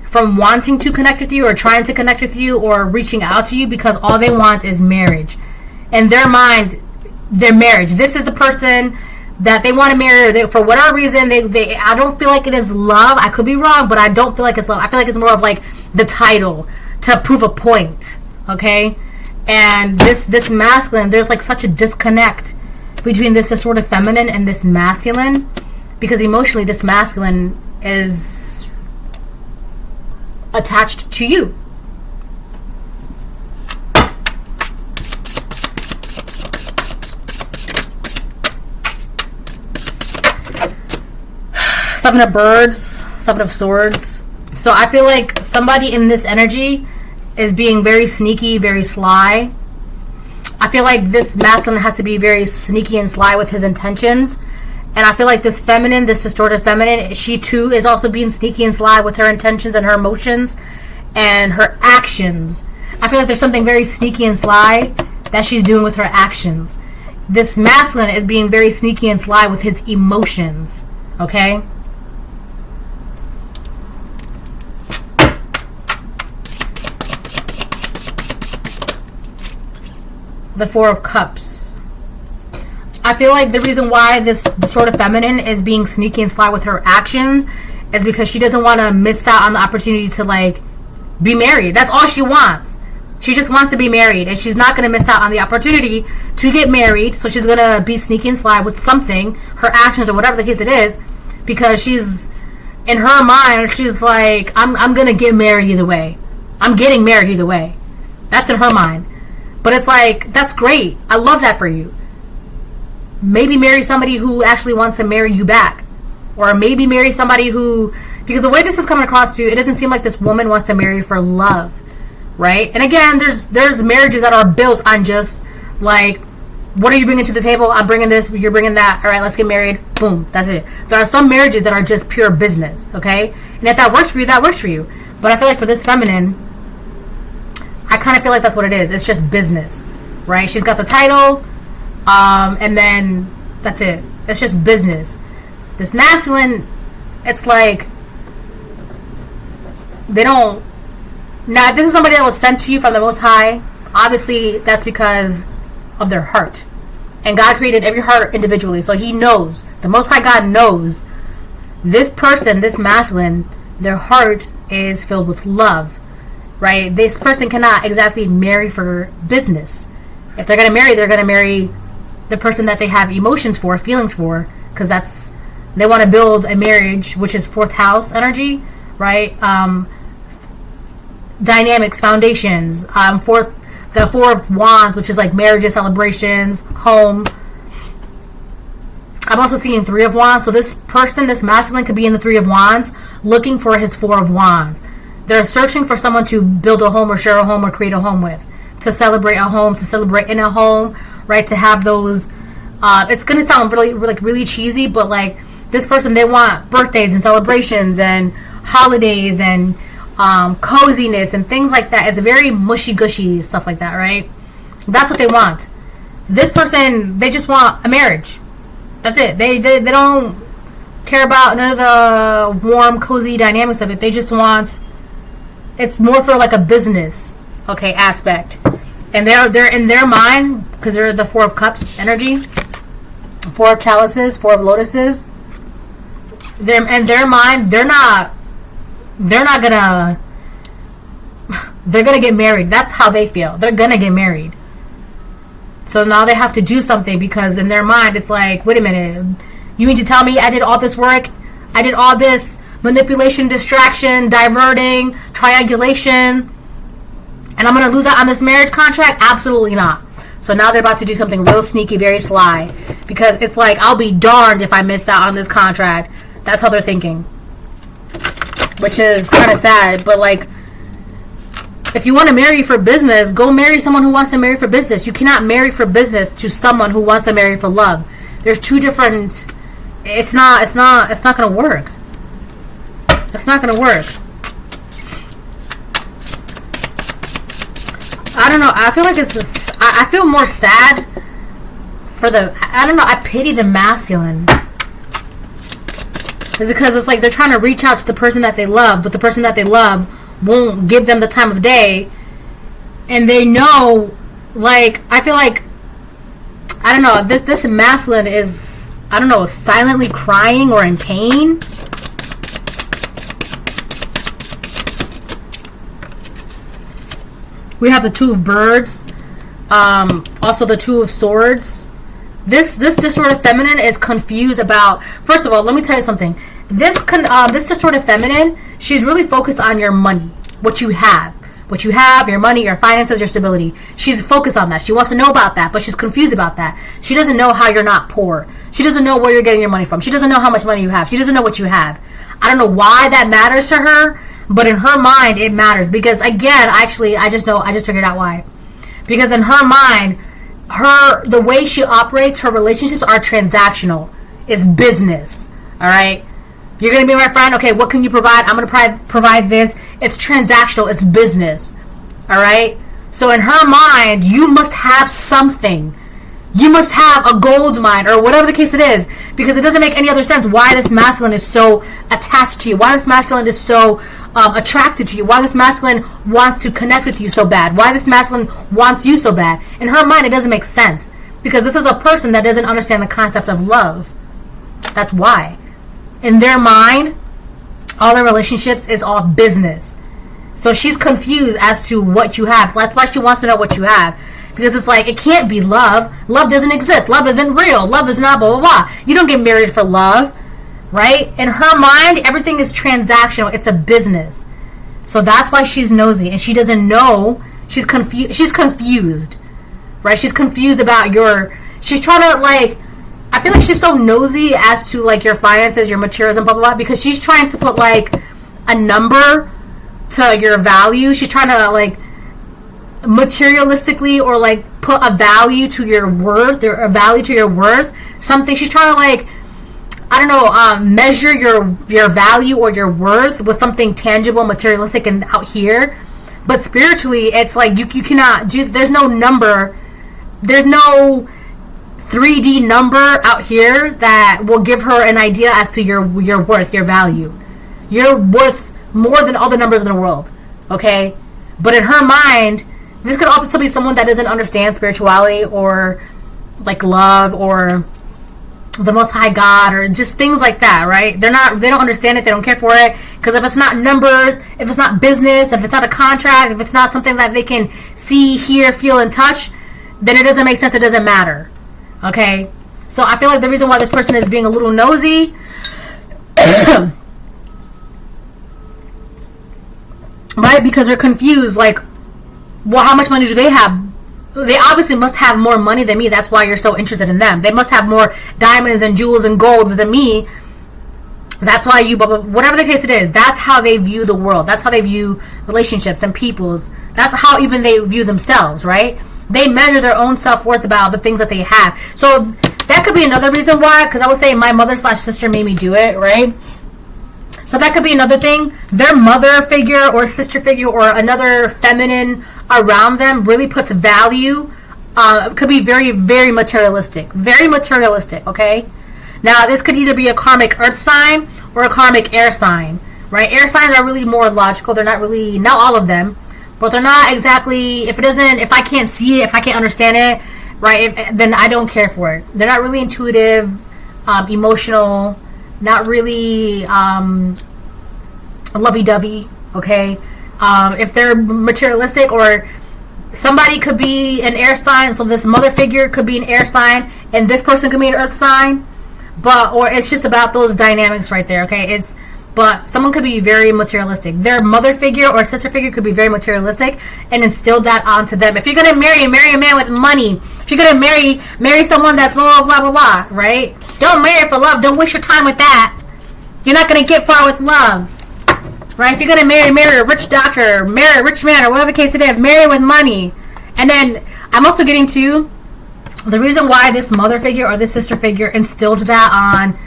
from wanting to connect with you or trying to connect with you or reaching out to you, because all they want is marriage. In their mind, their marriage. This is the person that they want to marry. For whatever reason, they I don't feel like it is love. I could be wrong, but I don't feel like it's love. I feel like it's more of like the title to prove a point. Okay? And this masculine, there's like such a disconnect between this sort of feminine and this masculine, because emotionally this masculine is attached to you. Seven of birds, seven of swords. So I feel like somebody in this energy is being very sneaky, very sly. I feel like this masculine has to be very sneaky and sly with his intentions. And I feel like this feminine, this distorted feminine, she too is also being sneaky and sly with her intentions and her emotions and her actions. I feel like there's something very sneaky and sly that she's doing with her actions. This masculine is being very sneaky and sly with his emotions. Okay? The Four of Cups. I feel like the reason why this sort of feminine is being sneaky and sly with her actions is because she doesn't want to miss out on the opportunity to like be married. That's all she wants. She just wants to be married, and she's not going to miss out on the opportunity to get married. So she's going to be sneaky and sly with something, her actions or whatever the case it is, because she's in her mind, she's like, I'm going to get married either way. I'm getting married either way. That's in her mind. But it's like, that's great. I love that for you. Maybe marry somebody who actually wants to marry you back. Or maybe marry somebody who... Because the way this is coming across to you, it doesn't seem like this woman wants to marry for love. Right? And again, there's marriages that are built on just, like, what are you bringing to the table? I'm bringing this, you're bringing that. All right, let's get married. Boom, that's it. There are some marriages that are just pure business. Okay? And if that works for you, that works for you. But I feel like for this feminine... I kind of feel like that's what it is. It's just business, right? She's got the title, and then that's it. It's just business. This masculine, it's like they don't. Now, if this is somebody that was sent to you from the Most High, obviously that's because of their heart. And God created every heart individually, so He knows. The Most High God knows this person, this masculine, their heart is filled with love. Right? This person cannot exactly marry for business. If they're going to marry, they're going to marry the person that they have emotions for, feelings for, because they want to build a marriage, which is fourth house energy, right? Dynamics, foundations, the Four of Wands, which is like marriages, celebrations, home. I'm also seeing Three of Wands. So this person, this masculine, could be in the Three of Wands, looking for his Four of Wands. They're searching for someone to build a home or share a home or create a home with, to celebrate a home, to celebrate in a home, right? To have those. It's gonna sound really cheesy, but like this person, they want birthdays and celebrations and holidays and coziness and things like that. It's very mushy gushy stuff like that, right? That's what they want. This person, they just want a marriage. That's it. They don't care about none of the warm, cozy dynamics of it. They just want. It's more for like a business, okay, aspect. And they're in their mind, because they're the Four of Cups energy, Four of Chalices, Four of Lotuses. They're in their mind, they're gonna get married. That's how they feel. They're gonna get married. So now they have to do something, because in their mind it's like, wait a minute, you mean to tell me I did all this work? I did all this manipulation, distraction, diverting, triangulation, and I'm going to lose out on this marriage contract? Absolutely not. So now they're about to do something real sneaky, very sly, because it's like, I'll be darned if I missed out on this contract. That's how they're thinking, which is kind of sad. But like, if you want to marry for business, go marry someone who wants to marry for business. You cannot marry for business to someone who wants to marry for love. There's two different. It's not going to work. It's not going to work. I don't know. I feel like I feel more sad I don't know, I pity the masculine. Is it because it's like they're trying to reach out to the person that they love, but the person that they love won't give them the time of day, and they know, like, I feel like, I don't know, this masculine is, I don't know, silently crying or in pain. We have the Two of Birds, also the Two of Swords. This distorted feminine is confused about. First of all, let me tell you something. This distorted feminine, she's really focused on your money, what you have, your money, your finances, your stability. She's focused on that. She wants to know about that, but she's confused about that. She doesn't know how you're not poor. She doesn't know where you're getting your money from. She doesn't know how much money you have. She doesn't know what you have. I don't know why that matters to her, but in her mind, it matters because, again, actually, I just figured out why. Because in her mind, the way she operates, her relationships are transactional. It's business. All right. You're going to be my friend. Okay. What can you provide? I'm going to provide this. It's transactional. It's business. All right. So in her mind, you must have something. You must have a gold mine or whatever the case it is, because it doesn't make any other sense why this masculine is so attached to you, why this masculine is so attracted to you, why this masculine wants to connect with you so bad, why this masculine wants you so bad. In her mind, it doesn't make sense because this is a person that doesn't understand the concept of love. That's why. In their mind, all their relationships is all business. So she's confused as to what you have. That's why she wants to know what you have. Because it's like, it can't be love. Love doesn't exist. Love isn't real. Love is not blah, blah, blah. You don't get married for love, right? In her mind, everything is transactional. It's a business. So that's why she's nosy. And she doesn't know. She's confused, right? She's confused about she's trying to, like, I feel like she's so nosy as to, like, your finances, your materials, and blah, blah, blah. Because she's trying to put, like, a number to your value. She's trying to, like, materialistically or like put a value to your worth or a value to your worth, something. She's trying to, like, I don't know, measure your value or your worth with something tangible, materialistic, and out here. But spiritually, it's like you cannot do. There's no number. There's no 3D number out here that will give her an idea as to your worth, your value. You're worth more than all the numbers in the world. Okay, but in her mind, this could also be someone that doesn't understand spirituality or like love or the Most High God or just things like that, right? They don't understand it. They don't care for it. Because if it's not numbers, if it's not business, if it's not a contract, if it's not something that they can see, hear, feel, and touch, then it doesn't make sense. It doesn't matter. Okay? So I feel like the reason why this person is being a little nosy right? Because they're confused. Like, well, how much money do they have? They obviously must have more money than me. That's why you're so interested in them. They must have more diamonds and jewels and golds than me. That's why you, whatever the case it is, that's how they view the world. That's how they view relationships and peoples. That's how even they view themselves, right? They measure their own self-worth about the things that they have. So that could be another reason why, because I would say my mother/sister made me do it, right? So that could be another thing. Their mother figure or sister figure or another feminine around them really puts value. Could be very, very materialistic. Very materialistic, okay? Now, this could either be a karmic earth sign or a karmic air sign, right? Air signs are really more logical. They're not really, not all of them, but they're not exactly, if I can't see it, if I can't understand it, right, then I don't care for it. They're not really intuitive, emotional, not really lovey-dovey, okay? If they're materialistic, or somebody could be an air sign, so this mother figure could be an air sign, and this person could be an earth sign, or it's just about those dynamics right there, okay? But someone could be very materialistic. Their mother figure or sister figure could be very materialistic and instill that onto them. If you're going to marry a man with money, if you're going to marry someone that's blah, blah, blah, blah, blah, right? Don't marry for love. Don't waste your time with that. You're not going to get far with love, right? If you're going to marry a rich doctor, marry a rich man, or whatever the case it is, marry with money. And then I'm also getting to the reason why this mother figure or this sister figure instilled that on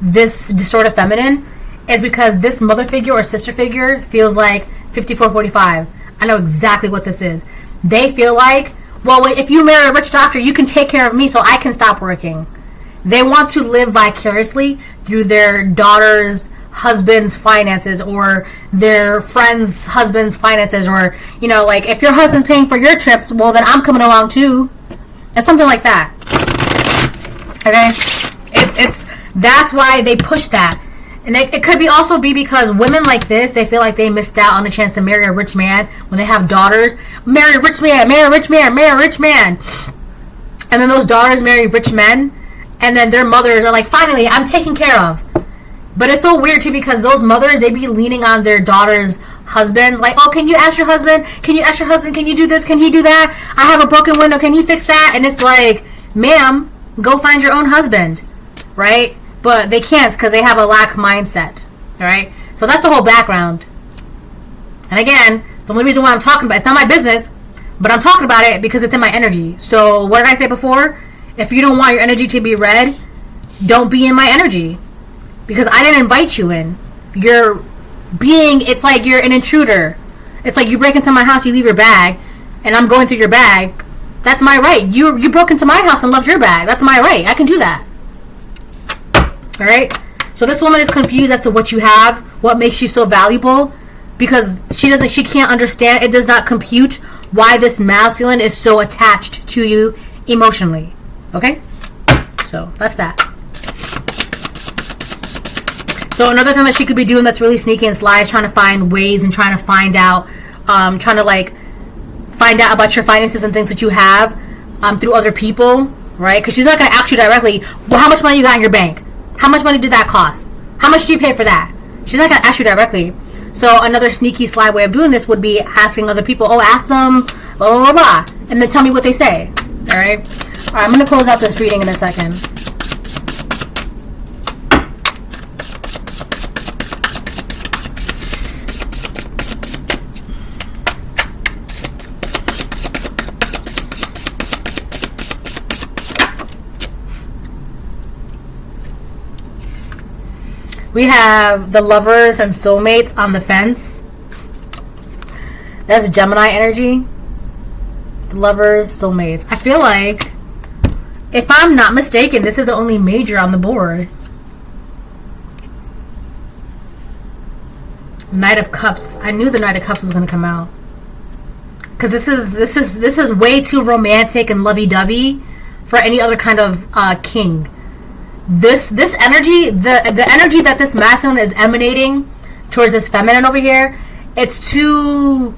this distorted feminine is because this mother figure or sister figure feels like 5445. I know exactly what this is. They feel like well, if you marry a rich doctor, you can take care of me so I can stop working. They want to live vicariously through their daughter's husband's finances, or their friend's husband's finances, or, you know, like, if your husband's paying for your trips, well, then I'm coming along too. And something like that. Okay? It's that's why they push that. And it could be also be because women like this, they feel like they missed out on a chance to marry a rich man when they have daughters. Marry a rich man, marry a rich man, marry a rich man. And then those daughters marry rich men, and then their mothers are like, finally, I'm taken care of. But it's so weird too, because those mothers, they be leaning on their daughters' husbands, like, oh, can you ask your husband? Can you ask your husband? Can you do this? Can he do that? I have a broken window. Can he fix that? And it's like, ma'am, go find your own husband, right? But they can't because they have a lack mindset, all right? So that's the whole background. And again, the only reason why I'm talking about it, it's not my business, but I'm talking about it because it's in my energy. So what did I say before? If you don't want your energy to be read, don't be in my energy, because I didn't invite you in. You're being, it's like you're an intruder. It's like you break into my house, you leave your bag, and I'm going through your bag. That's my right. You broke into my house and left your bag. That's my right. I can do that. All right? So this woman is confused as to what you have, what makes you so valuable, because she can't understand, it does not compute why this masculine is so attached to you emotionally. Okay? So that's that. So another thing that she could be doing that's really sneaky and sly is trying to find ways and trying to find out, find out about your finances and things that you have through other people, right? Because she's not going to ask you directly, well, how much money you got in your bank? How much money did that cost? How much do you pay for that? She's not going to ask you directly. So another sneaky, sly way of doing this would be asking other people, oh, ask them, blah, blah, blah, blah, and then tell me what they say, all right? All right, I'm going to close out this reading in a second. We have the lovers and soulmates on the fence. That's Gemini energy. The lovers, soulmates. I feel like, if I'm not mistaken, this is the only major on the board. Knight of Cups. I knew the Knight of Cups was going to come out. Because this is way too romantic and lovey-dovey for any other kind of king. This energy, the energy that this masculine is emanating towards this feminine over here, it's too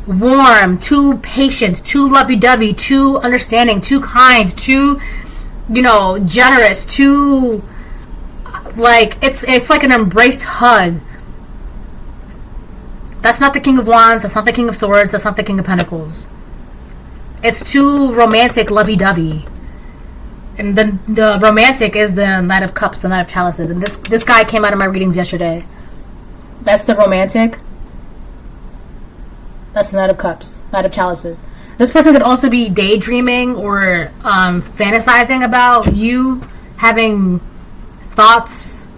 warm, too patient, too lovey-dovey, too understanding, too kind, too, generous, too, like, it's like an embraced hug. That's not the King of Wands, that's not the King of Swords, that's not the King of Pentacles. It's too romantic, lovey-dovey. And the romantic is the Knight of Cups, the Knight of Chalices. And this guy came out of my readings yesterday. That's the romantic. That's the Knight of Cups, Knight of Chalices. This person could also be daydreaming or fantasizing about you, having thoughts.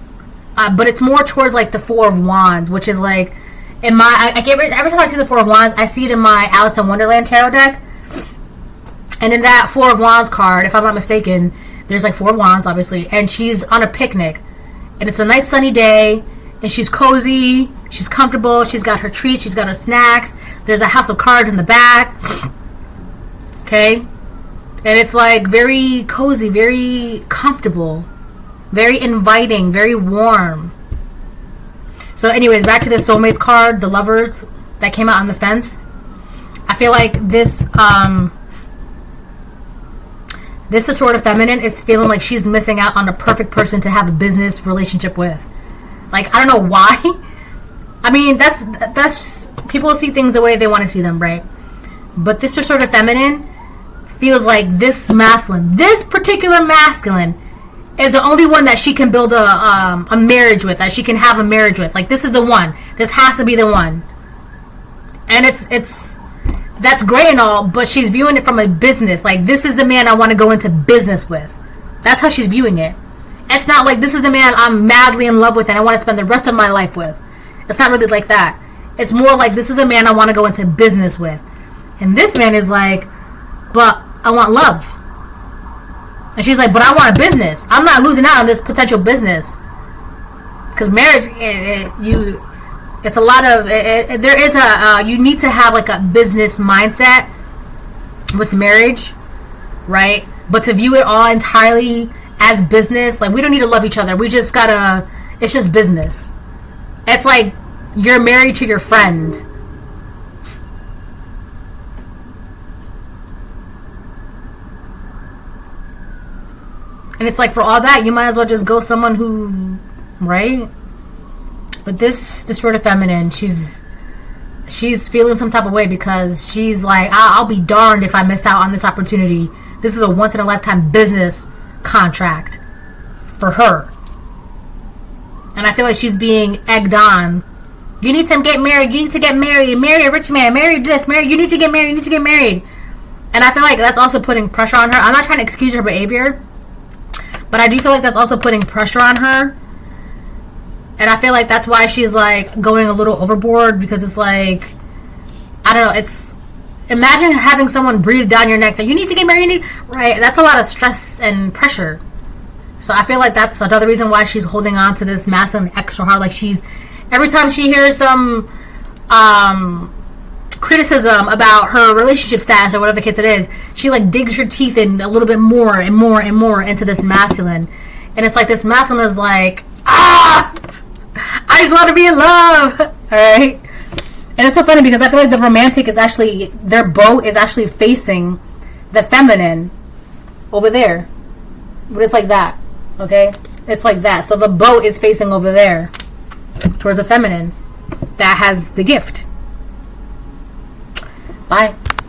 But it's more towards like the Four of Wands, which is like, every time I see the Four of Wands, I see it in my Alice in Wonderland tarot deck. And in that Four of Wands card, if I'm not mistaken, there's like Four of Wands, obviously, and she's on a picnic. And it's a nice sunny day, and she's cozy, she's comfortable, she's got her treats, she's got her snacks, there's a house of cards in the back. Okay? And it's like very cozy, very comfortable, very inviting, very warm. So anyways, back to the soulmates card, the lovers that came out on the fence. I feel like this sort of feminine is feeling like she's missing out on a perfect person to have a business relationship with. Like, I don't know why. I mean, that's people see things the way they want to see them, right? But this sort of feminine feels like this particular masculine is the only one that she can build a marriage with, that she can have a marriage with. Like, this is the one. This has to be the one. And it's that's great and all, but she's viewing it from a business. Like, this is the man I want to go into business with. That's how she's viewing it. It's not like this is the man I'm madly in love with and I want to spend the rest of my life with. It's not really like that. It's more like this is the man I want to go into business with. And this man is like, but I want love. And she's like, but I want a business. I'm not losing out on this potential business. Because marriage, it's a lot of, there is you need to have like a business mindset with marriage, right? But to view it all entirely as business, like, we don't need to love each other. We just gotta, it's just business. It's like you're married to your friend. And it's like, for all that, you might as well just go someone who, right? But this sort of feminine, she's feeling some type of way because she's like, I'll be darned if I miss out on this opportunity. This is a once-in-a-lifetime business contract for her. And I feel like she's being egged on. You need to get married. You need to get married. Marry a rich man. Marry this. Marry. You need to get married. You need to get married. And I feel like that's also putting pressure on her. I'm not trying to excuse her behavior, but I do feel like that's also putting pressure on her. And I feel like that's why she's like going a little overboard, because it's like, I don't know, it's, imagine having someone breathe down your neck that you need to get married, right? That's a lot of stress and pressure. So I feel like that's another reason why she's holding on to this masculine extra hard. Like, she's, every time she hears some criticism about her relationship status or whatever the case it is, she like digs her teeth in a little bit more and more and more into this masculine. And it's like, this masculine is like, I just want to be in love. Alright? And it's so funny because I feel like the romantic is actually, their boat is actually facing the feminine over there. But it's like that. Okay? It's like that. So the boat is facing over there towards the feminine that has the gift. Bye.